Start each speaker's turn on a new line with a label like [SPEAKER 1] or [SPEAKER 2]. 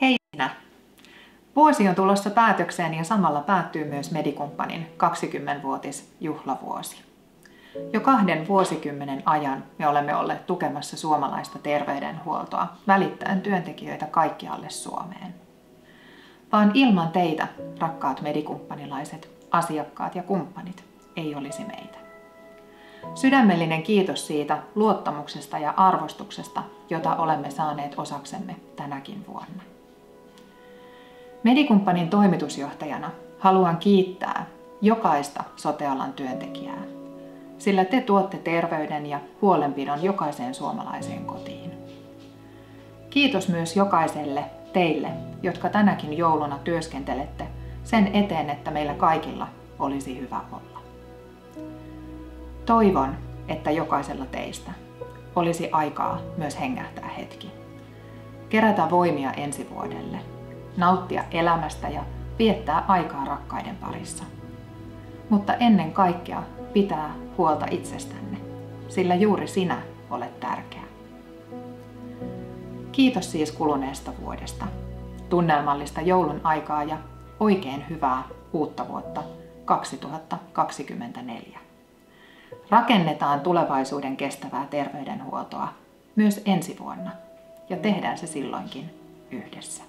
[SPEAKER 1] Hei sinä! Vuosi on tulossa päätökseen ja samalla päättyy myös Medikumppanin 20-vuotisjuhlavuosi. Jo 2 vuosikymmenen ajan me olemme olleet tukemassa suomalaista terveydenhuoltoa välittäen työntekijöitä kaikkialle Suomeen. Vaan ilman teitä, rakkaat medikumpanilaiset, asiakkaat ja kumppanit, ei olisi meitä. Sydämellinen kiitos siitä luottamuksesta ja arvostuksesta, jota olemme saaneet osaksemme tänäkin vuonna. Medikumppanin toimitusjohtajana haluan kiittää jokaista sote-alan työntekijää, sillä te tuotte terveyden ja huolenpidon jokaiseen suomalaiseen kotiin. Kiitos myös jokaiselle teille, jotka tänäkin jouluna työskentelette sen eteen, että meillä kaikilla olisi hyvä olla. Toivon, että jokaisella teistä olisi aikaa myös hengähtää hetki, kerätä voimia ensi vuodelle, nauttia elämästä ja viettää aikaa rakkaiden parissa. Mutta ennen kaikkea pitää huolta itsestänne, sillä juuri sinä olet tärkeä. Kiitos siis kuluneesta vuodesta, tunnelmallista joulun aikaa ja oikein hyvää uutta vuotta 2024. Rakennetaan tulevaisuuden kestävää terveydenhuoltoa myös ensi vuonna ja tehdään se silloinkin yhdessä.